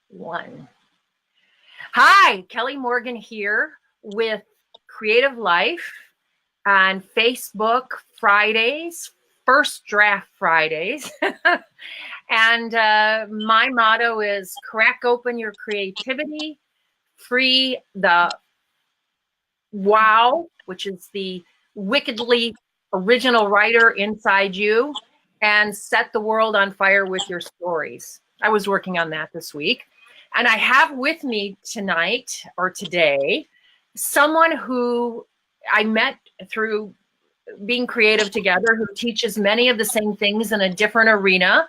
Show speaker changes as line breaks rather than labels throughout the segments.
One. Hi, Kelly Morgan here with Creative Life on Facebook Fridays, First Draft Fridays. And my motto is crack open your creativity, free the wow, which is the wickedly original writer inside you, and set the world on fire with your stories. I was working on that this week. And I have with me tonight or today someone who I met through being creative together, who teaches many of the same things in a different arena.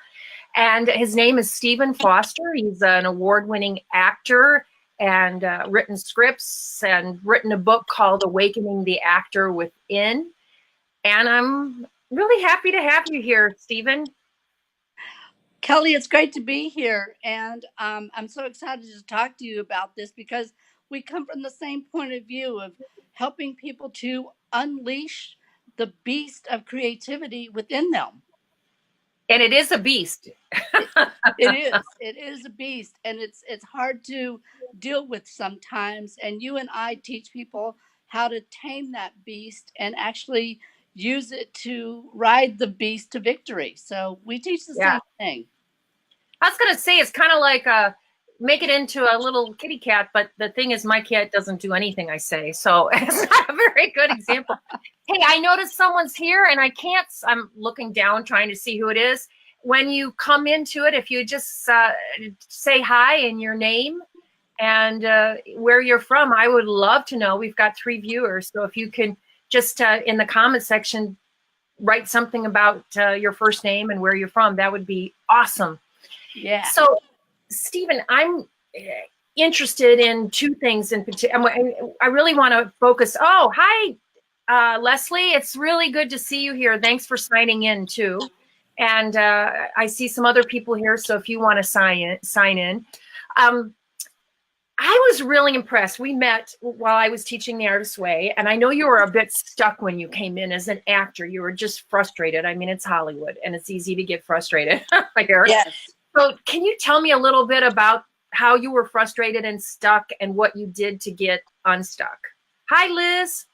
And his name is Stephen Foster. He's an award-winning actor and written scripts and written a book called Awakening the Actor Within. And I'm really happy to have you here, Stephen.
Kelly, it's great to be here. And I'm so excited to talk to you about this because we come from the same point of view of helping people to unleash the beast of creativity within them.
And it is a beast.
It is a beast, and it's hard to deal with sometimes. And you and I teach people how to tame that beast and actually use it to ride the beast to victory. So we teach the same thing.
I was going to say, it's kind of like make it into a little kitty cat, but the thing is my cat doesn't do anything I say. So it's not a very good example. Hey, I noticed someone's here and I'm looking down trying to see who it is. When you come into it, if you just say hi and your name and where you're from, I would love to know. We've got 3 viewers. So if you can just in the comment section, write something about your first name and where you're from, that would be awesome.
Yeah.
So, Stephen, I'm interested in 2 things in particular. I really want to focus. Oh, hi, Leslie. It's really good to see you here. Thanks for signing in, too. And I see some other people here, so if you want to sign in. I was really impressed. We met while I was teaching The Artist's Way, and I know you were a bit stuck when you came in as an actor. You were just frustrated. I mean, it's Hollywood, and it's easy to get frustrated here.
Yes.
So can you tell me a little bit about how you were frustrated and stuck and what you did to get unstuck? Hi, Liz.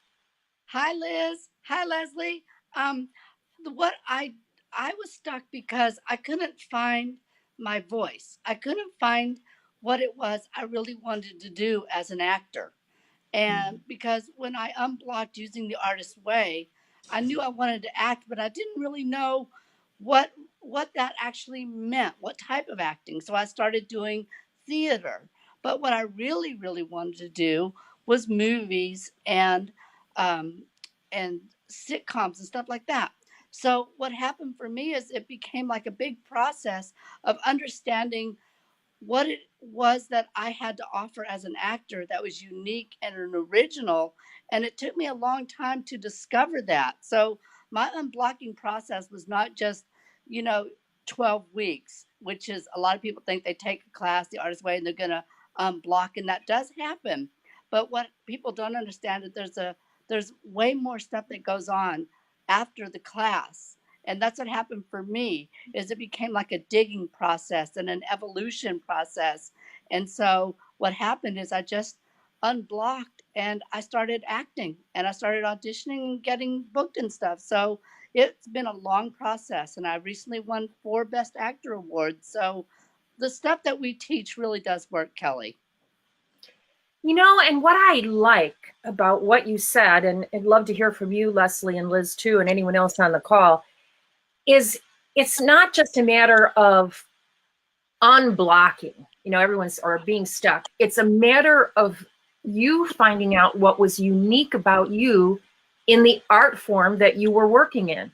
Hi, Liz. Hi, Leslie. What I was stuck because I couldn't find my voice. I couldn't find what it was I really wanted to do as an actor. And because when I unblocked using The Artist's Way, I knew I wanted to act, but I didn't really know what that actually meant, what type of acting. So I started doing theater. But what I really, really wanted to do was movies and sitcoms and stuff like that. So what happened for me is it became like a big process of understanding what it was that I had to offer as an actor that was unique and an original. And it took me a long time to discover that. So my unblocking process was not just, 12 weeks, which is a lot of people think they take a class the Artist's Way and they're going to unblock. And that does happen. But what people don't understand is there's way more stuff that goes on after the class. And that's what happened for me, is it became like a digging process and an evolution process. And so what happened is I just unblocked and I started acting and I started auditioning and getting booked and stuff. So it's been a long process, and I recently won 4 Best Actor awards. So the stuff that we teach really does work, Kelly.
And what I like about what you said, and I'd love to hear from you, Leslie and Liz too, and anyone else on the call, is it's not just a matter of unblocking, everyone's or being stuck. It's a matter of you finding out what was unique about you in the art form that you were working in.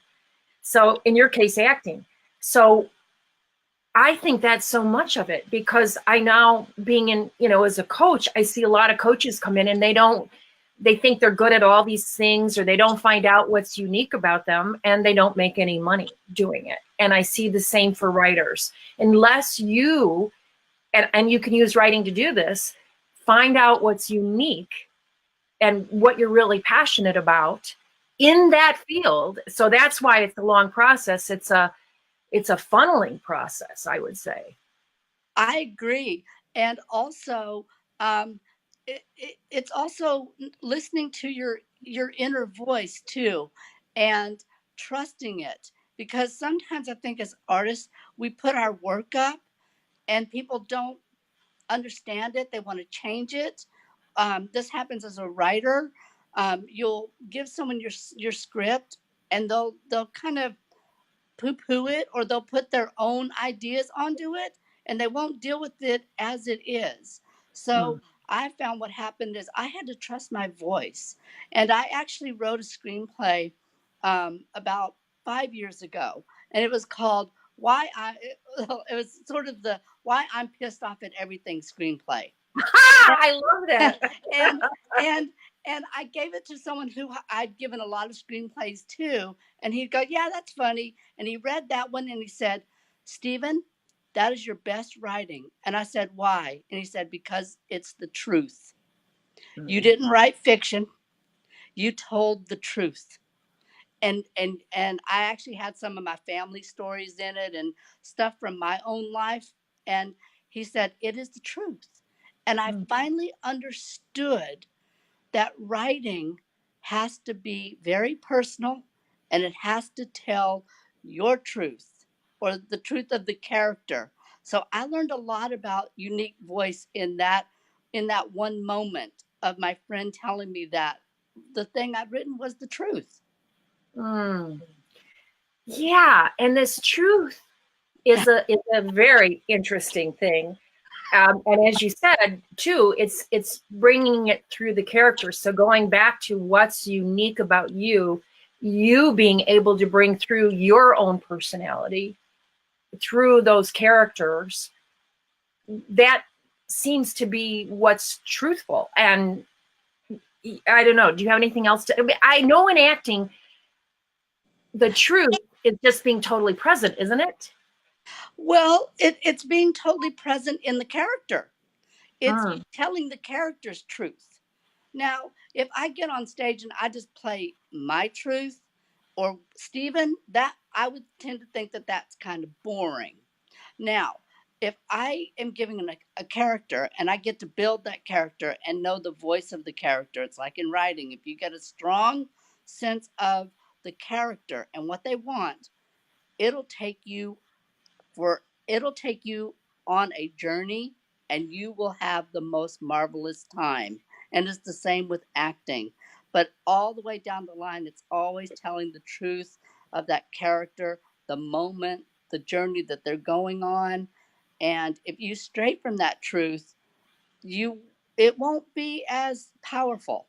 So in your case, acting. So I think that's so much of it, because I now, being in, as a coach, I see a lot of coaches come in and they think they're good at all these things, or they don't find out what's unique about them, and they don't make any money doing it. And I see the same for writers. Unless you, and you can use writing to do this, find out what's unique and what you're really passionate about in that field. So that's why it's a long process. It's a funneling process, I would say.
I agree. And also, it's also listening to your inner voice too, and trusting it. Because sometimes I think as artists, we put our work up and people don't understand it. They want to change it. This happens as a writer. You'll give someone your script, and they'll kind of poo poo it, or they'll put their own ideas onto it, and they won't deal with it as it is. So
Mm.
I found what happened is I had to trust my voice. And I actually wrote a screenplay about 5 years ago, and it was called Why I, it was sort of the Why I'm Pissed Off at Everything screenplay.
I love that.
and and and I gave it to someone who I'd given a lot of screenplays to, and he'd go, "Yeah, that's funny." And he read that one and he said, "Stephen, that is your best writing." And I said, "Why?" And he said, "Because it's the truth. You
Mm.
didn't write fiction. You told the truth." And I actually had some of my family stories in it and stuff from my own life. And he said, "It is the truth." And I
Mm.
finally understood that writing has to be very personal, and it has to tell your truth or the truth of the character. So I learned a lot about unique voice in that one moment of my friend telling me that the thing I'd written was the truth.
Mm. Yeah, and this truth is a very interesting thing. And as you said too, it's bringing it through the characters. So going back to what's unique about you, you being able to bring through your own personality through those characters, that seems to be what's truthful. And I don't know. Do you have anything else to? I mean, I know in acting, the truth is just being totally present, isn't it?
Well, it's being totally present in the character. It's
Mm.
telling the character's truth. Now, if I get on stage and I just play my truth or Stephen, that I would tend to think that that's kind of boring. Now, if I am giving a character and I get to build that character and know the voice of the character, it's like in writing. If you get a strong sense of the character and what they want, it'll take you it'll take you on a journey, and you will have the most marvelous time. And it's the same with acting. But all the way down the line, it's always telling the truth of that character, the moment, the journey that they're going on. And if you stray from that truth, you it won't be as powerful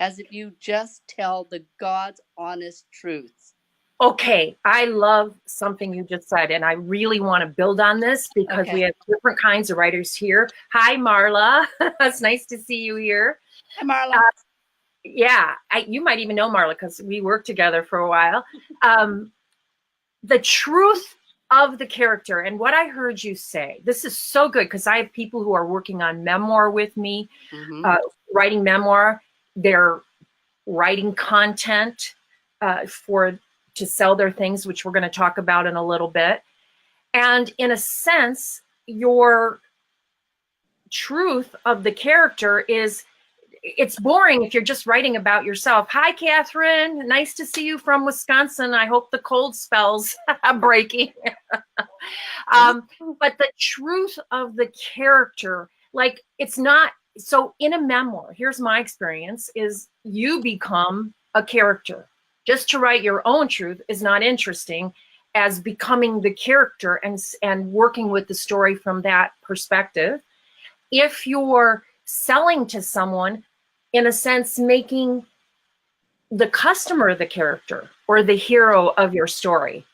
as if you just tell the God's honest truth.
Okay, I love something you just said, and I really want to build on this because we
Okay.
have different kinds of writers here. Hi, Marla. It's nice to see you here.
Hi,
Uh,
Marla.
yeah, you might even know Marla because we worked together for a while. Um, the truth of the character and what I heard you say, this is so good because I have people who are working on memoir with me,
Mm-hmm.
uh, writing memoir. They're writing content for to sell their things, which we're going to talk about in a little bit. And in a sense, your truth of the character is it's boring if you're just writing about yourself. Hi, Catherine. Nice to see you from Wisconsin. I hope the cold spells breaking. But the truth of the character, like it's not so in a memoir, here's my experience is you become a character. Just to write your own truth is not interesting as becoming the character and working with the story from that perspective. If you're selling to someone, in a sense, making the customer the character or the hero of your story,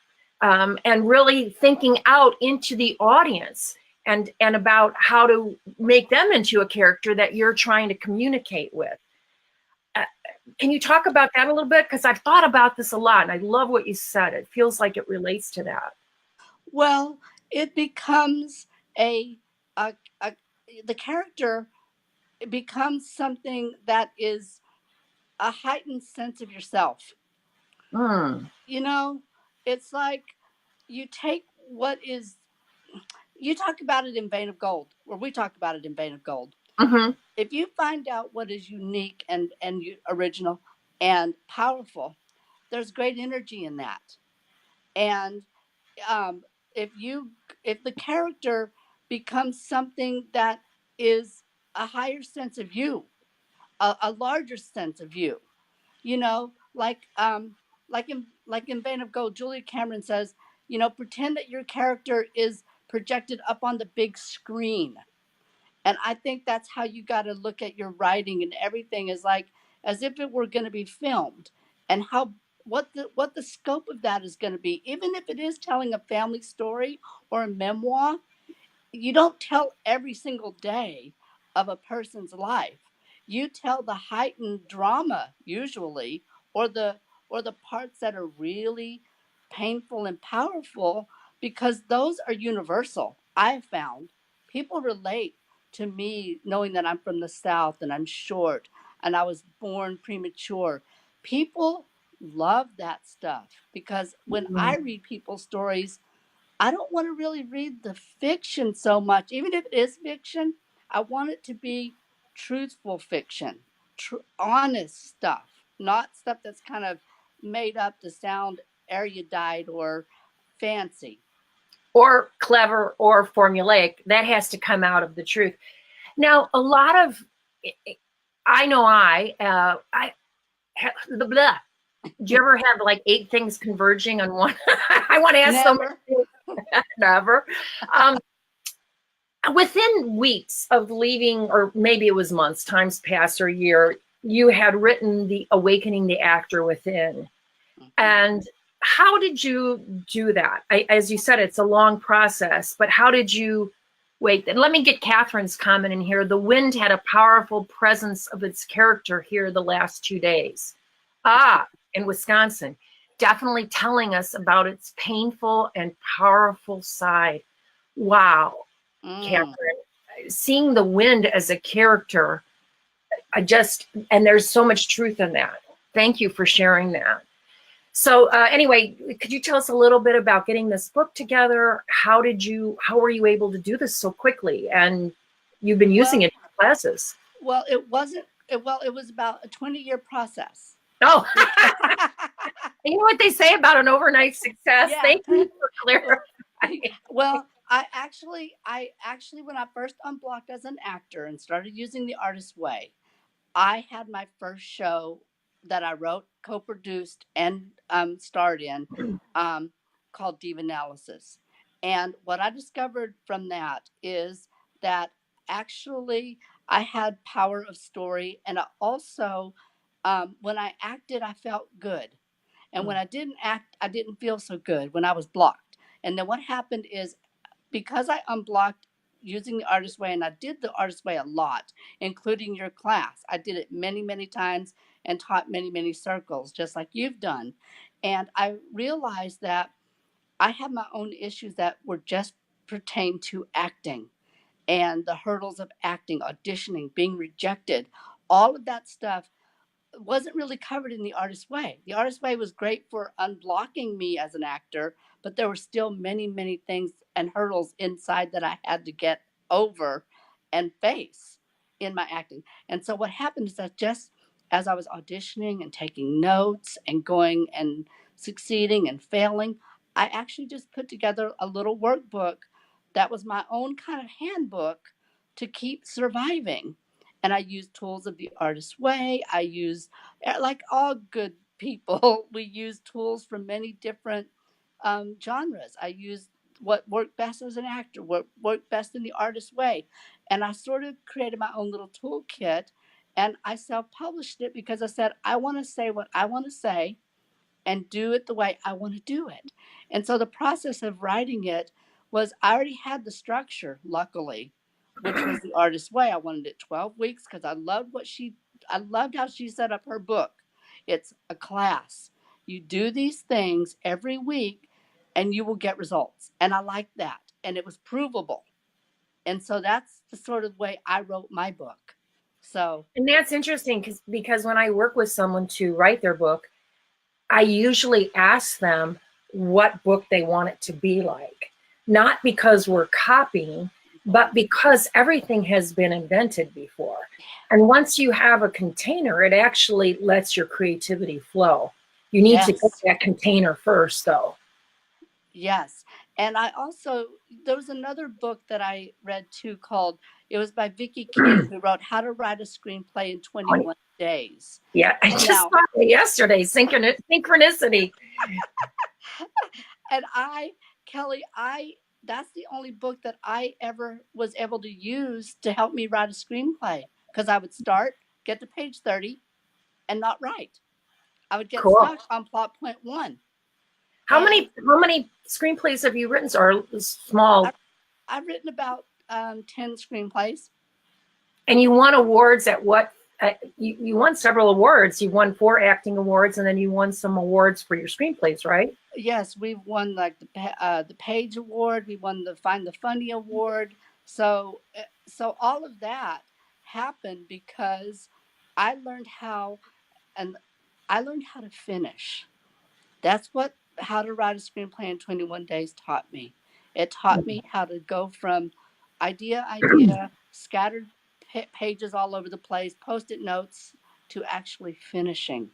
and really thinking out into the audience and about how to make them into a character that you're trying to communicate with. Uh, can you talk about that a little bit? Because I've thought about this a lot, and I love what you said. It feels like it relates to that.
Well, it becomes a, a the character becomes something that is a heightened sense of yourself.
Mm.
You know, it's like you take what is you talk about it in Vein of Gold, or we talk about it in Vein of Gold.
Mm-hmm.
If you find out what is unique and original and powerful, there's great energy in that. And um, if the character becomes something that is a higher sense of you, a larger sense of you, you know, like in Vein of Gold, Julia Cameron says, you know, pretend that your character is projected up on the big screen. And I think that's how you got to look at your writing, and everything is like as if it were going to be filmed, and how what the scope of that is going to be. Even if it is telling a family story or a memoir, you don't tell every single day of a person's life. You tell the heightened drama usually, or the parts that are really painful and powerful, because those are universal. I've found people relate to me knowing that I'm from the South and I'm short and I was born premature. People love that stuff because when I read people's stories, I don't want to really read the fiction so much. Even if it is fiction, I want it to be truthful fiction, honest stuff, not stuff that's kind of made up to sound erudite or fancy.
Or clever or formulaic. That has to come out of the truth. Now, a lot of, I know I the blah. Do you ever have like 8 things converging on one? I want to ask
Never.
Never. Within weeks of leaving, or maybe it was months, times pass, or a year, you had written the Awakening the Actor Within.
Mm-hmm.
And how did you do that? As you said, it's a long process, but how did you wait? And let me get Catherine's comment in here. The wind had a powerful presence of its character here the last 2 days. In Wisconsin, definitely telling us about its painful and powerful side. Wow, Catherine, seeing the wind as a character, and there's so much truth in that. Thank you for sharing that. So anyway, could you tell us a little bit about getting this book together? How were you able to do this so quickly? And you've been using it in classes.
Well, it wasn't, it was about a 20-year process.
Oh, you know what they say about an overnight success?
Yeah.
Thank you for clarifying.
Well, I actually, when I first unblocked as an actor and started using the artist way, I had my first show that I wrote, co-produced, and starred in, called Divanalysis. And what I discovered from that is that actually I had power of story, and I also, when I acted, I felt good. And when I didn't act, I didn't feel so good when I was blocked. And then what happened is, because I unblocked using the artist way, and I did the artist way a lot, including your class. I did it many, many times and taught many, many circles, just like you've done. And I realized that I had my own issues that were just pertain to acting and the hurdles of acting, auditioning, being rejected, all of that stuff wasn't really covered in the artist way. The artist way was great for unblocking me as an actor, but there were still many, many things and hurdles inside that I had to get over and face in my acting. And so what happened is that just as I was auditioning and taking notes and going and succeeding and failing, I actually just put together a little workbook that was my own kind of handbook to keep surviving. And I used tools of the artist way. I used, like all good people, we use tools from many different genres. I used what worked best as an actor, what worked best in the artist way. And I sort of created my own little toolkit, and I self-published it because I said, I want to say what I want to say and do it the way I want to do it. And so the process of writing it was, I already had the structure, luckily, which was the artist's way. I wanted it 12 weeks because I loved how she set up her book. It's a class. You do these things every week and you will get results. And I liked that. And it was provable. And so that's the sort of way I wrote my book. So,
and that's interesting because when I work with someone to write their book, I usually ask them what book they want it to be like. not because we're copying, but because everything has been invented before. And once you have a container, it actually lets your creativity flow. You need to get
Yes.
that container first, though.
Yes. And I also, there was another book that I read too called, it was by Vicki King, who wrote How to Write a Screenplay in 21 Days.
Yeah, I just
Now,
saw it yesterday. Synchronicity.
and Kelly, that's the only book that I ever was able to use to help me write a screenplay, because I would start, get to page 30 and not write. I would get
Cool.
stuck on plot point 1.
How
And
many screenplays have you written? Or small?
I've written about 10 screenplays.
And you won awards at what? You won several awards. You won 4 acting awards, and then you won some awards for your screenplays, right?
Yes, we've won like the Page Award. We won the Find the Funny Award. So all of that happened because I learned how, and I learned how to finish. That's what How to Write a Screenplay in 21 Days taught me. It taught me how to go from idea, scattered pages all over the place, post-it notes, to actually finishing.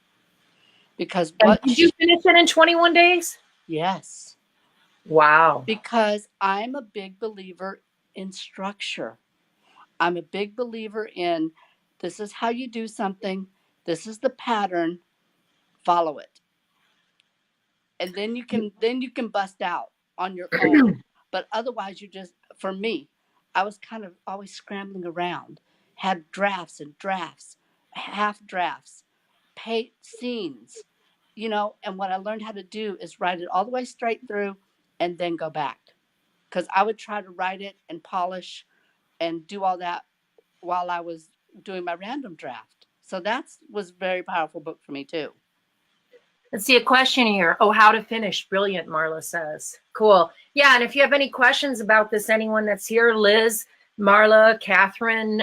Because
And did you finish it in 21 days?
Yes.
Wow.
Because I'm a big believer in structure. I'm a big believer in, this is how you do something, this is the pattern, follow it. And then you can bust out on your own. But otherwise, you just, for me, I was kind of always scrambling around, had drafts and drafts, half drafts, scenes, and what I learned how to do is write it all the way straight through and then go back. Because I would try to write it and polish and do all that while I was doing my random draft. So that was a very powerful book for me too.
Let's see a question here. Oh, how to finish. Brilliant, Marla says. Cool. Yeah, and if you have any questions about this, anyone that's here, Liz, Marla, Catherine,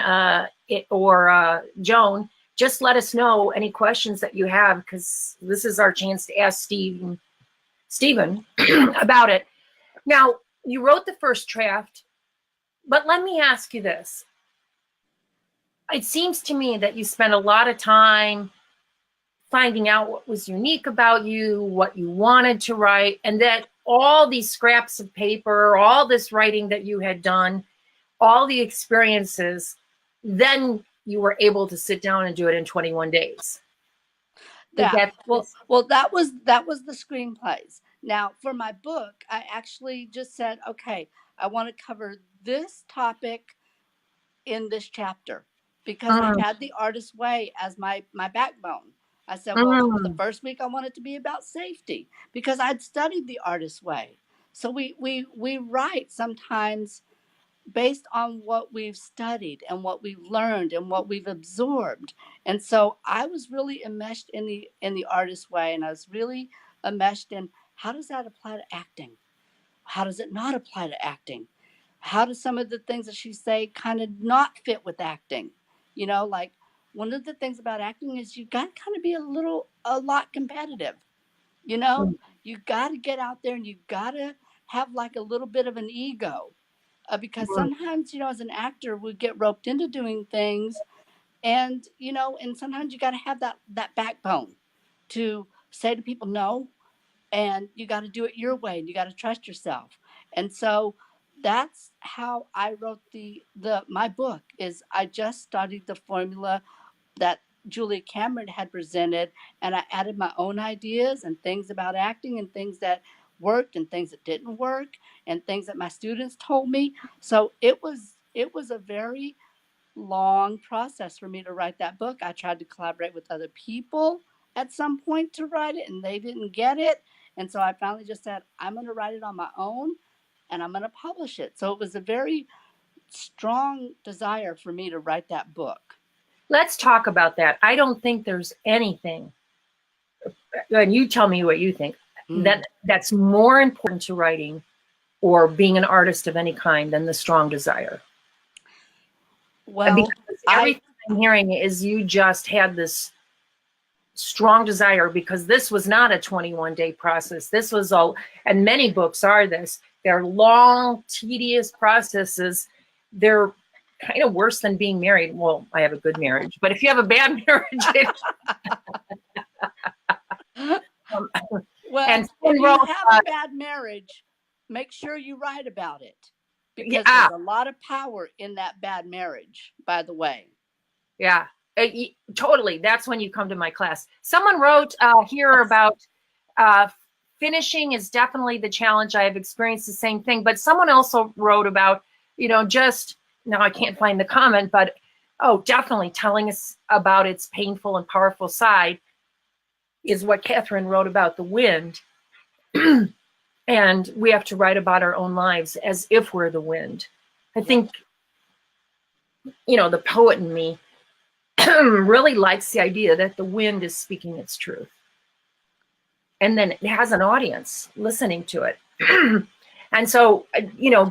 or Joan, just let us know any questions that you have, because this is our chance to ask Stephen about it. Now, you wrote the first draft, but let me ask you this. It seems to me that you spent a lot of time finding out what was unique about you, what you wanted to write, and that all these scraps of paper, all this writing that you had done, all the experiences, then you were able to sit down and do it in 21 days.
That was the screenplays. Now, for my book, I actually just said, okay, I want to cover this topic in this chapter, because I had the artist's way as my backbone. I said, well, the first week I want it to be about safety, because I'd studied the artist's way. So we write sometimes based on what we've studied and what we've learned and what we've absorbed. And so I was really enmeshed in the artist's way, and I was really enmeshed in, how does that apply to acting? How does it not apply to acting? How do some of the things that she say kind of not fit with acting? Like, one of the things about acting is you got to kind of be a lot competitive. You got to get out there and you got to have like a little bit of an ego, because sometimes, as an actor, we get roped into doing things, and sometimes you got to have that backbone to say to people no, and you got to do it your way, and you got to trust yourself. And so that's how I wrote my book. Is I just studied the formula that Julia Cameron had presented, and I added my own ideas and things about acting, and things that worked and things that didn't work, and things that my students told me. So it was a very long process for me to write that book. I tried to collaborate with other people at some point to write it, and they didn't get it. And so I finally just said, I'm going to write it on my own, and I'm going to publish it. So it was a very strong desire for me to write that book.
Let's talk about that. I don't think there's anything, and you tell me what you think, that's more important to writing or being an artist of any kind than the strong desire.
Well,
because everything I'm hearing is you just had this strong desire, because this was not a 21-day process. This was all, and many books are this. They're long, tedious processes. They're kind of worse than being married. Well, I have a good marriage, but if you have a bad marriage,
Well,
and
if you
wrote,
have a bad marriage, make sure you write about it, because
yeah,
there's a lot of power in that bad marriage, by the way.
yeah, totally. That's when you come to my class. Someone wrote here about finishing is definitely the challenge. I have experienced the same thing, but someone also wrote about, just, now I can't find the comment, but definitely telling us about its painful and powerful side is what Catherine wrote about the wind. And we have to write about our own lives as if we're the wind. I think, the poet in me really likes the idea that the wind is speaking its truth. And then it has an audience listening to it. And so,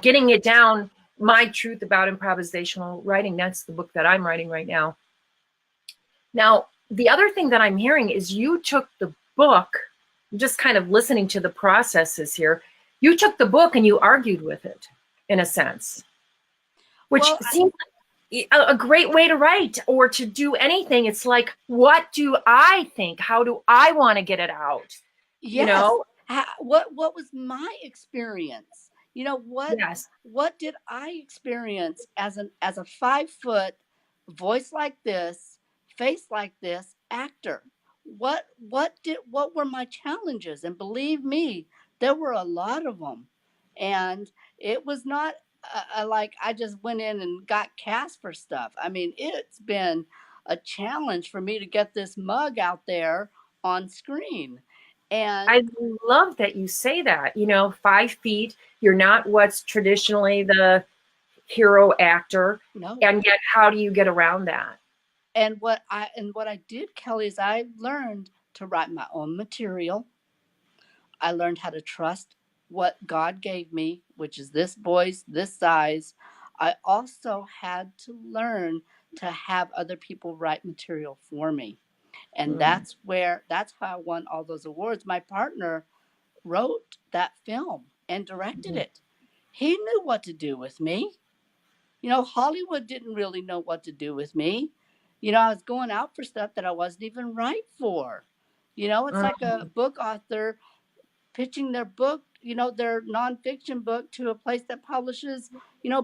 getting it down, my truth about improvisational writing, that's the book that I'm writing right now. Now, the other thing that I'm hearing is you took the book, just kind of listening to the processes here, you took the book and you argued with it, in a sense, which seems like a great way to write or to do anything. It's like, what do I think? How do I want to get it out?
Yes. What was my experience?
Yes.
What did I experience as a 5-foot voice like this, face like this actor? What were my challenges? And believe me, there were a lot of them. And it was not like I just went in and got cast for stuff. I mean, it's been a challenge for me to get this mug out there on screen. And
I love that you say that, 5 feet, you're not what's traditionally the hero actor.
no.
And yet, how do you get around that?
And what I did, Kelly, is I learned to write my own material. I learned how to trust what God gave me, which is this voice, this size. I also had to learn to have other people write material for me. And that's how I won all those awards. My partner wrote that film and directed it. He knew what to do with me. Hollywood didn't really know what to do with me. I was going out for stuff that I wasn't even right for. It's like a book author pitching their book, their nonfiction book, to a place that publishes,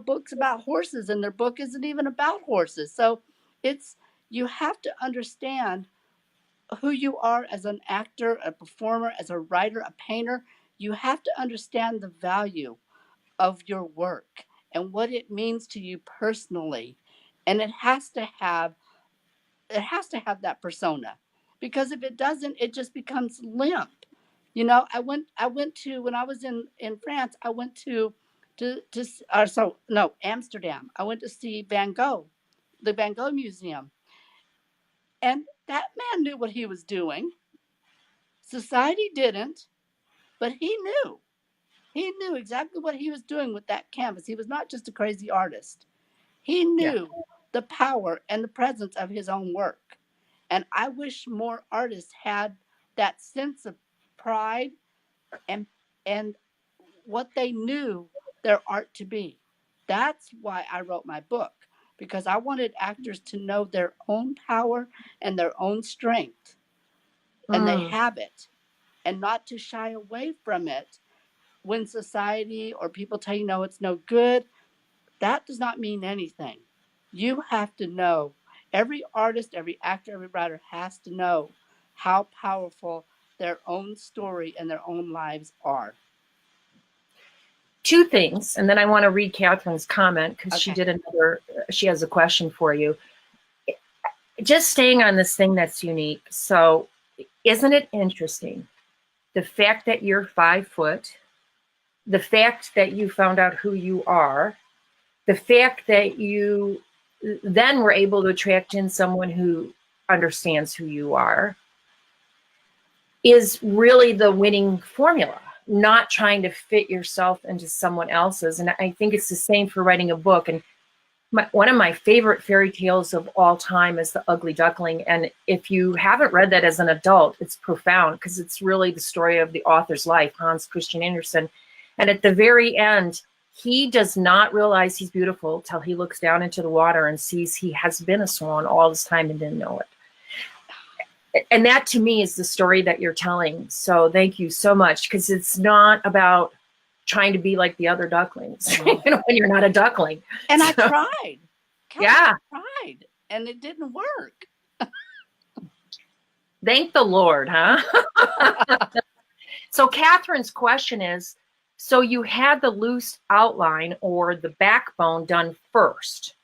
books about horses, and their book isn't even about horses. So you have to understand who you are as an actor, a performer, as a writer, a painter. You have to understand the value of your work and what it means to you personally. And it has to have that persona, because if it doesn't, it just becomes limp. I went to, when I was in France, I went to Amsterdam. I went to see Van Gogh, the Van Gogh Museum. And that man knew what he was doing. Society didn't, but he knew. He knew exactly what he was doing with that canvas. He was not just a crazy artist. He knew the power and the presence of his own work. And I wish more artists had that sense of pride and what they knew their art to be. That's why I wrote my book, because I wanted actors to know their own power and their own strength. And they have it, and not to shy away from it when society or people tell you, no, it's no good. That does not mean anything. You have to know, every artist, every actor, every writer has to know how powerful their own story and their own lives are.
2 things, and then I want to read Catherine's comment, because she has a question for you. Just staying on this thing that's unique. So isn't it interesting? The fact that you're 5 foot, the fact that you found out who you are, the fact that you then were able to attract in someone who understands who you are, is really the winning formula, not trying to fit yourself into someone else's. And I think it's the same for writing a book. And One of my favorite fairy tales of all time is The Ugly Duckling. And if you haven't read that as an adult, it's profound because it's really the story of the author's life, Hans Christian Andersen. And at the very end, he does not realize he's beautiful till he looks down into the water and sees he has been a swan all this time and didn't know it. And that to me is the story that you're telling. So thank you so much, because it's not about trying to be like the other ducklings, when you're not a duckling.
And I tried. Kelly,
Yeah.
I tried, and it didn't work.
Thank the Lord, huh? So Catherine's question is, so you had the loose outline or the backbone done first,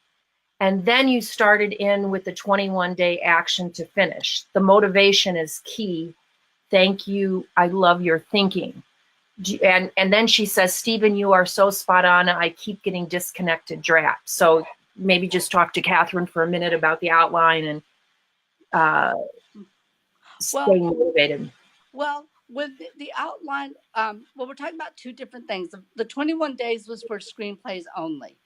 and then you started in with the 21-day action to finish. The motivation is key. Thank you. I love your thinking. And then she says, Stephen, you are so spot on. I keep getting disconnected drafts. So maybe just talk to Catherine for a minute about the outline and staying motivated.
Well, with the outline, we're talking about two different things. The 21 days was for screenplays only.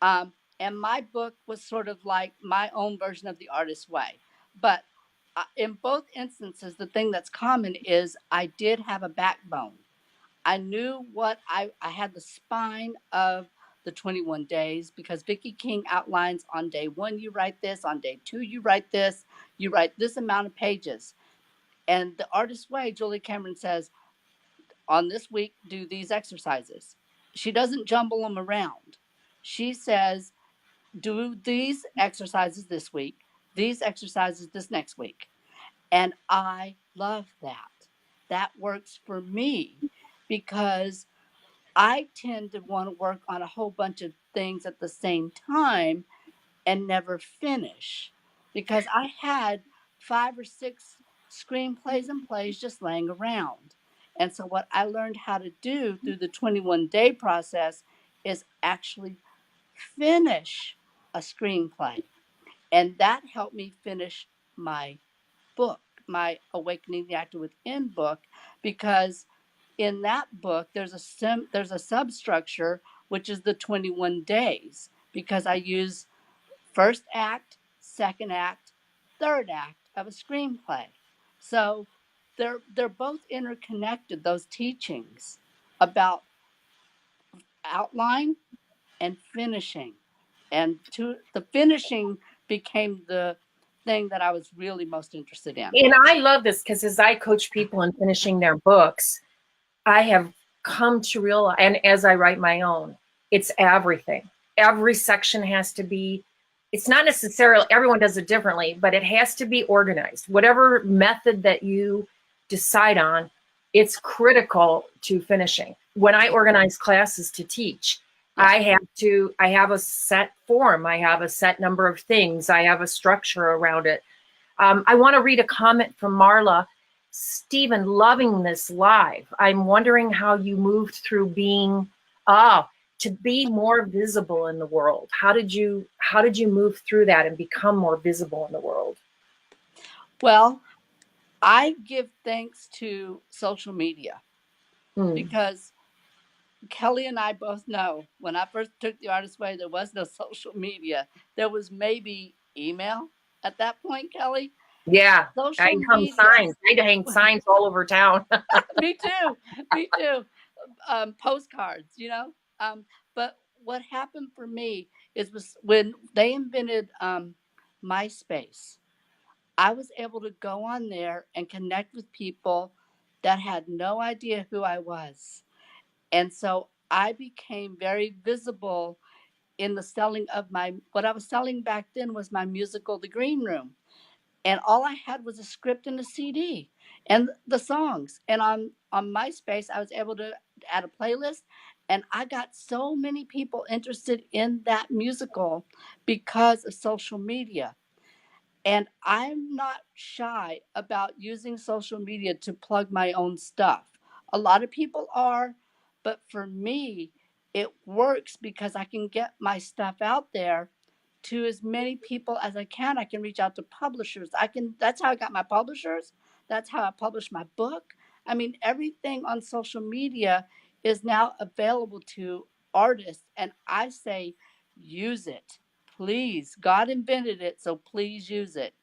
And my book was sort of like my own version of the artist's way. But in both instances, the thing that's common is I did have a backbone. I knew what I had the spine of the 21 days, because Vicki King outlines on day 1, you write this, on day 2, you write this, you write this amount of pages. And the artist's way, Julie Cameron says, on this week, do these exercises. She doesn't jumble them around. She says, do these exercises this week, these exercises this next week. And I love that. That works for me because I tend to want to work on a whole bunch of things at the same time and never finish, because I had 5 or 6 screenplays and plays just laying around. And so what I learned how to do through the 21-day process is actually finish a screenplay. And that helped me finish my book, my Awakening the Actor Within book, because in that book there's a substructure, which is the 21 days, because I use first act, second act, third act of a screenplay. So they're both interconnected, those teachings about outline and finishing. And the finishing became the thing that I was really most interested in.
And I love this because as I coach people in finishing their books, I have come to realize, and as I write my own, it's everything. Every section has to be, it's not necessarily, everyone does it differently, but it has to be organized. Whatever method that you decide on, it's critical to finishing. When I organize classes to teach, I have a set form. I have a set number of things. I have a structure around it. I want to read a comment from Marla. Stephen, loving this live. I'm wondering how you moved through being, to be more visible in the world. How did you move through that and become more visible in the world?
Well, I give thanks to social media because Kelly and I both know when I first took the Artist's Way, there was no social media. There was maybe email at that point, Kelly.
Yeah,
social
I hung signs. I hang signs all over town.
Me too. Postcards, but what happened for me was when they invented MySpace, I was able to go on there and connect with people that had no idea who I was. And so I became very visible in the selling of what I was selling back then was my musical, The Green Room. And all I had was a script and a CD and the songs. And on MySpace, I was able to add a playlist. And I got so many people interested in that musical because of social media. And I'm not shy about using social media to plug my own stuff. A lot of people are, but for me, it works because I can get my stuff out there to as many people as I can. I can reach out to publishers. That's how I got my publishers. That's how I published my book. I mean, everything on social media is now available to artists, and I say use it. please, God invented it, so please use it.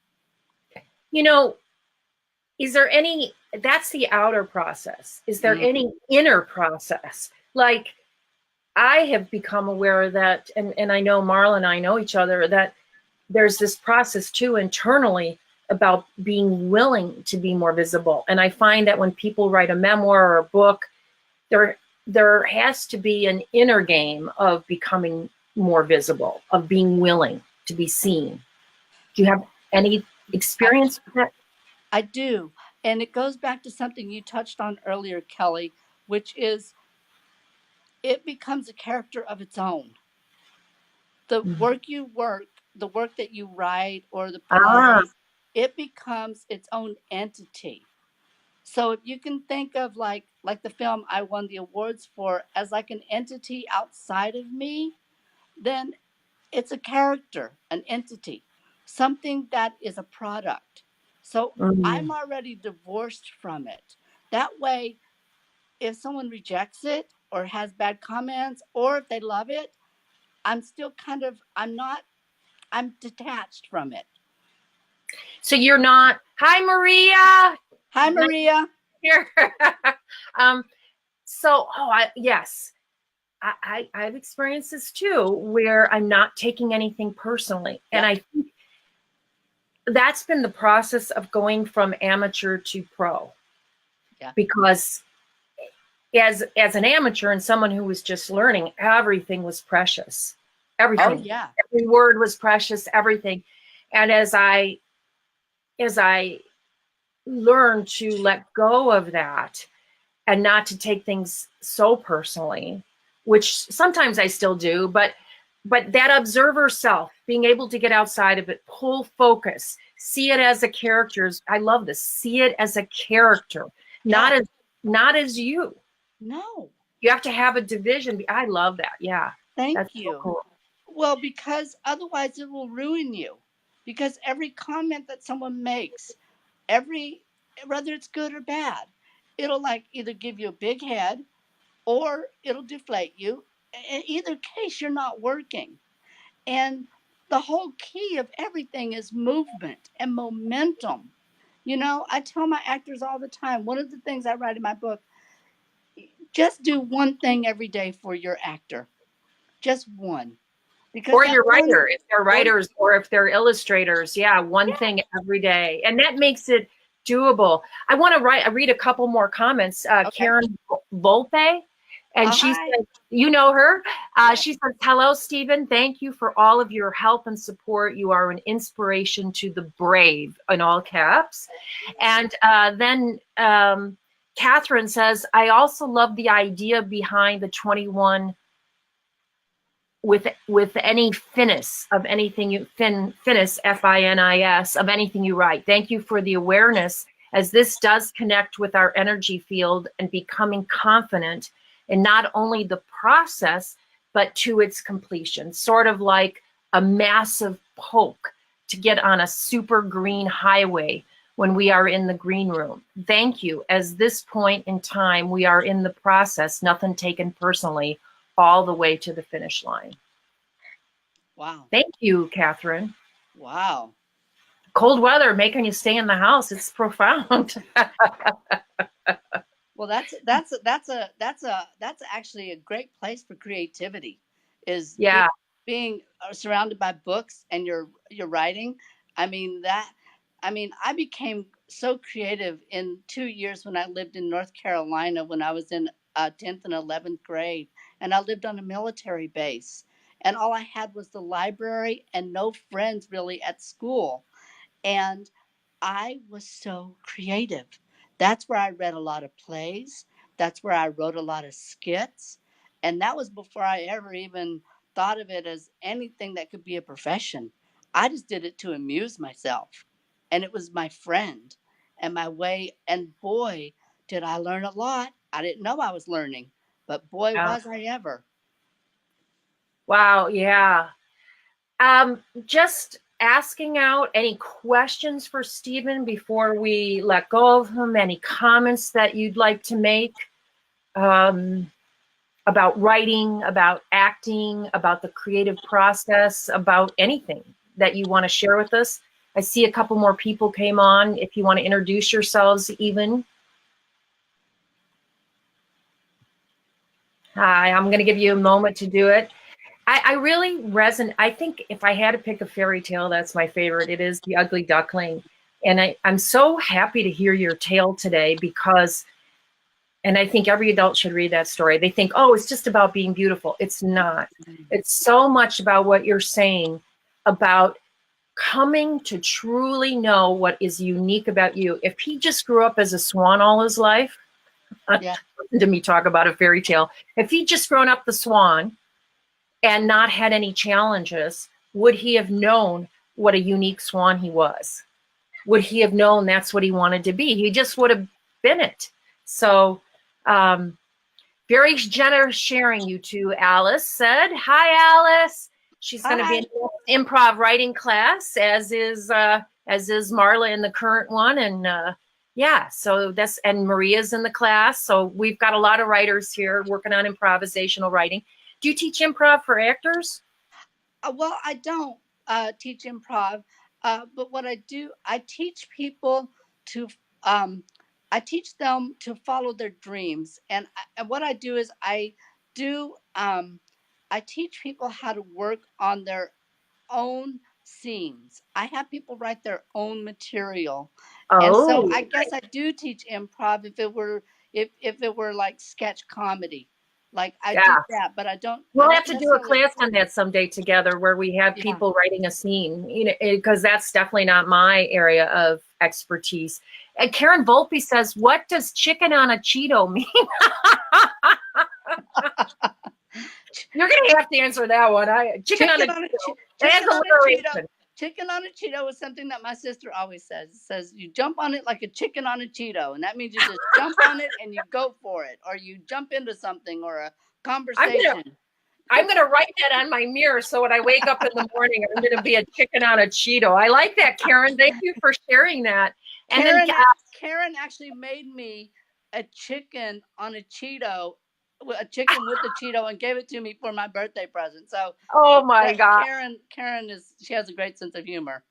You know, is there any, that's the outer process. Is there any inner process? Like, I have become aware that, and I know Marla and I know each other, that there's this process too internally about being willing to be more visible. And I find that when people write a memoir or a book, there has to be an inner game of becoming more visible, of being willing to be seen. Do you have any experience with that?
I do. And it goes back to something you touched on earlier, Kelly, which is it becomes a character of its own. The work you work, the work that you write or the plays, it becomes its own entity. So if you can think of like the film I won the awards for as like an entity outside of me, then it's a character, an entity, something that is a product. So I'm already divorced from it. That way, if someone rejects it or has bad comments, or if they love it, I'm still kind of, I'm detached from it.
So you're not, hi, Maria.
Hi, Maria.
Here. Yes, I've experienced this too, where I'm not taking anything personally. And I think that's been the process of going from amateur to pro. Yeah. Because as an amateur and someone who was just learning, everything was precious. Everything.
Oh, yeah.
Every word was precious, everything. And as I learned to let go of that and not to take things so personally, which sometimes I still do, but that observer self, being able to get outside of it, pull focus, see it as a character. I love this. See it as a character, not as you.
No.
You have to have a division. I love that. Yeah.
Thank you. So cool. Well, because otherwise it will ruin you. Because every comment that someone makes, whether it's good or bad, it'll like either give you a big head or it'll deflate you. In either case, you're not working. And the whole key of everything is movement and momentum. You know, I tell my actors all the time, one of the things I write in my book, just do one thing every day for your actor. Just one.
Because or your writer, if they're writers or if they're illustrators. Yeah, one thing every day. And that makes it doable. I want to read a couple more comments. Karen Volpe, and she said, you know her. She says, hello, Stephen. Thank you for all of your help and support. You are an inspiration to the brave, in all caps. And then Catherine says, I also love the idea behind the 21 with any finis of anything you finis FINIS of anything you write. Thank you for the awareness, as this does connect with our energy field and becoming confident in not only the process but to its completion, sort of like a massive poke to get on a super green highway when we are in the green room. Thank you. As this point in time, we are in the process, nothing taken personally, all the way to the finish line.
Wow.
Thank you, Catherine.
Wow.
Cold weather making you stay in the house. It's profound.
Well, that's actually a great place for creativity, is being surrounded by books and you're writing. I became so creative in 2 years when I lived in North Carolina when I was in 10th and 11th grade, and I lived on a military base, and all I had was the library and no friends really at school, and I was so creative. That's where I read a lot of plays. That's where I wrote a lot of skits. And that was before I ever even thought of it as anything that could be a profession. I just did it to amuse myself. And it was my friend and my way. And boy, did I learn a lot. I didn't know I was learning, but boy, was I ever.
Wow. Yeah. Just asking out any questions for Stephen before we let go of him, any comments that you'd like to make. about writing, about acting, about the creative process, about anything that you want to share with us? I see a couple more people came on. If you want to introduce yourselves even. Hi, I'm going to give you a moment to do it. I really resonate. I think if I had to pick a fairy tale, that's my favorite. It is The Ugly Duckling. And I'm so happy to hear your tale today because, and I think every adult should read that story. They think, oh, it's just about being beautiful. It's not. It's so much about what you're saying about coming to truly know what is unique about you. If he just grew up as a swan all his life,
Yeah.
listen to me talk about a fairy tale. If he'd just grown up the swan and not had any challenges, would he have known what a unique swan he was? Would he have known that's what he wanted to be? He just would have been it. So, very generous sharing, you two. Alice said, hi, Alice. She's going to be in improv writing class, as is Marla in the current one. And yeah, so and Maria's in the class. So we've got a lot of writers here working on improvisational writing. Do you teach improv for actors?
Well, I don't teach improv, but what I do, I teach people to, I teach them to follow their dreams. And what I do is do, I teach people how to work on their own scenes. I have people write their own material. And so
Oh,
I guess I do teach improv if it were like sketch comedy. Like I do
yeah.
that, but I don't
We'll have to do a
necessarily.
class on that someday together where we have
Yeah.
people writing a scene, you know, because that's definitely not my area of expertise. And Karen Volpe says, what does chicken on a Cheeto mean? You're going to have to answer that one. Chicken on a Cheeto.
Chicken on a Cheeto is something that my sister always says. It says you jump on it like a chicken on a Cheeto, and that means you just jump on it and you go for it, or you jump into something or a conversation.
I'm gonna write that on my mirror so when I wake up in the morning, I'm gonna be a chicken on a Cheeto. I like that, Karen. Thank you for sharing that. And
Karen actually made me a chicken on a Cheeto, a chicken with the Cheeto, and gave it to me for my birthday present. So,
oh my God,
Karen she has a great sense of humor.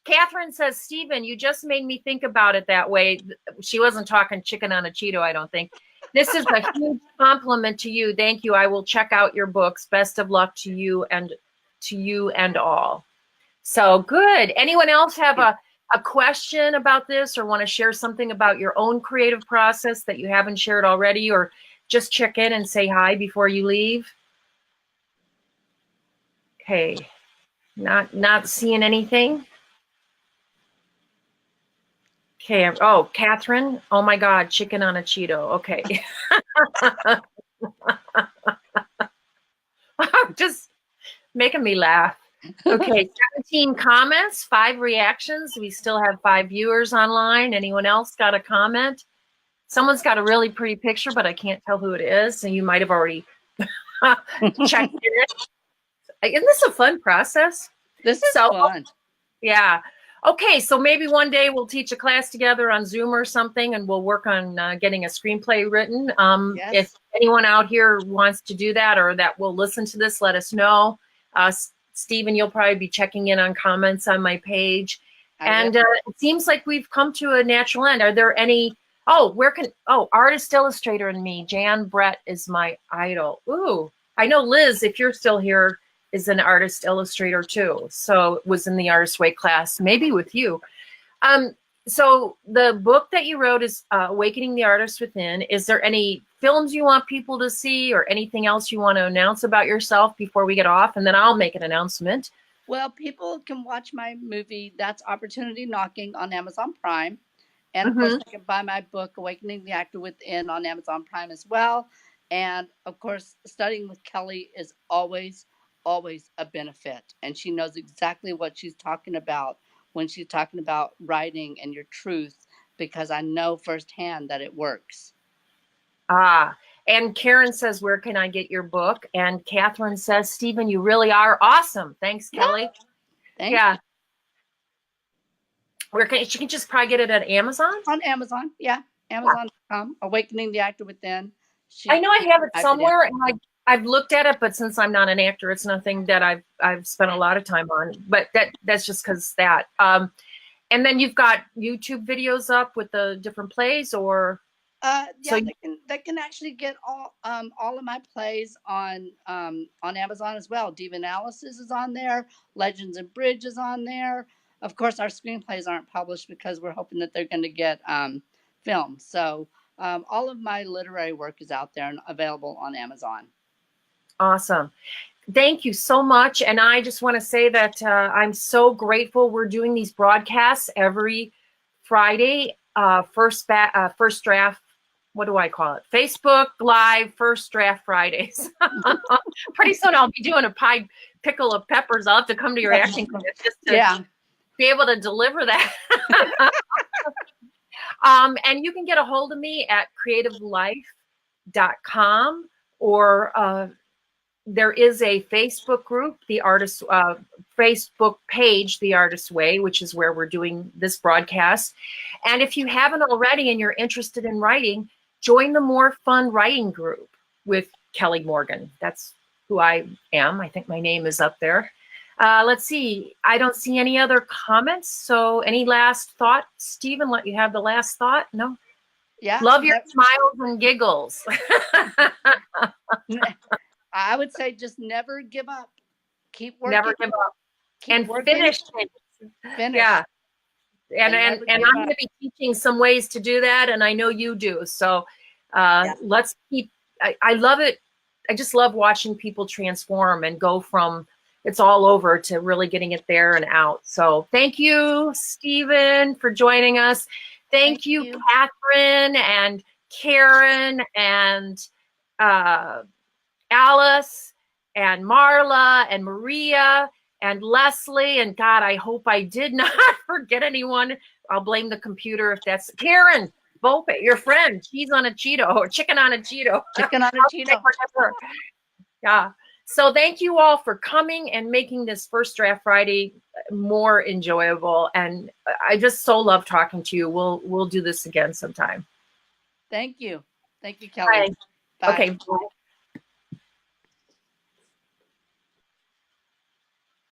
Catherine says, Stephen, you just made me think about it that way. She wasn't talking chicken on a Cheeto, I don't think. This is a huge compliment to you. Thank you. I will check out your books. Best of luck to you and all. So good. Anyone else have a question about this or want to share something about your own creative process that you haven't shared already, or just check in and say hi before you leave? Okay. Not seeing anything. Okay. Oh, Catherine. Oh my God. Chicken on a Cheeto. Okay. Just making me laugh. Okay. 17 comments, 5 reactions. We still have 5 viewers online. Anyone else got a comment? Someone's got a really pretty picture, but I can't tell who it is. And you might have already checked it. Isn't this a fun process?
This is fun.
Yeah. Okay, so maybe one day we'll teach a class together on Zoom or something, and we'll work on getting a screenplay written.
Yes.
If anyone out here wants to do that or that will listen to this, let us know. Stephen, you'll probably be checking in on comments on my page. And it seems like we've come to a natural end. Are there any, artist illustrator and me, Jan Brett is my idol. Ooh, I know Liz, if you're still here, is an artist illustrator too. So was in the Artist Way class, maybe with you. So the book that you wrote is Awakening the Artist Within. Is there any films you want people to see or anything else you want to announce about yourself before we get off? And then I'll make an announcement.
Well, people can watch my movie, That's Opportunity Knocking, on Amazon Prime. And of course, they can buy my book, Awakening the Actor Within, on Amazon Prime as well. And of course, studying with Kelly is always a benefit. And she knows exactly what she's talking about when she's talking about writing and your truth, because I know firsthand that it works.
And Karen says, where can I get your book? And Catherine says, Stephen, you really are awesome. Thanks, Kelly.
Thank you.
She can just probably get it at Amazon?
On Amazon, yeah. Amazon.com, Awakening the Actor Within.
I know I have it
typed
somewhere, and I've looked at it, but since I'm not an actor, it's nothing that I've spent a lot of time on. But that's just because that. And then you've got YouTube videos up with the different plays, or
Yeah, they can actually get all of my plays on Amazon as well. Divanalysis is on there. Legends and Bridge is on there. Of course, our screenplays aren't published because we're hoping that they're going to get filmed. So all of my literary work is out there and available on Amazon.
Awesome. Thank you so much. And I just want to say that I'm so grateful we're doing these broadcasts every Friday, first draft. What do I call it? Facebook Live First Draft Fridays. Pretty soon I'll be doing a pie pickle of peppers. I'll have to come to your acting class just to be able to deliver that. And you can get a hold of me at creativelife.com, or there is a Facebook group, the artist Facebook page, The Artist's Way, which is where we're doing this broadcast. And if you haven't already and you're interested in writing, join the More Fun Writing group with Kelly Morgan. That's who I am. I think my name is up there. Let's see. I don't see any other comments. So any last thought, Stephen? Let you have the last thought? No?
Yeah.
Love your smiles and giggles.
I would say just never give up. Keep working.
Never give up. And finish it.
Finish.
Yeah. And I'm going to be teaching some ways to do that, and I know you do. So let's keep. I love it. I just love watching people transform and go from it's all over to really getting it there and out. So thank you, Stephen, for joining us. Thank you, Catherine and Karen and Alice and Marla and Maria and Leslie. And God, I hope I did not forget anyone. I'll blame the computer if that's Karen Volpe, your friend. Cheese on a Cheeto, or chicken on a Cheeto.
Chicken on a Cheeto.
Yeah. So thank you all for coming and making this First Draft Friday more enjoyable. And I just so love talking to you. We'll do this again sometime.
Thank you. Thank you, Kelly.
Bye. Okay. Bye.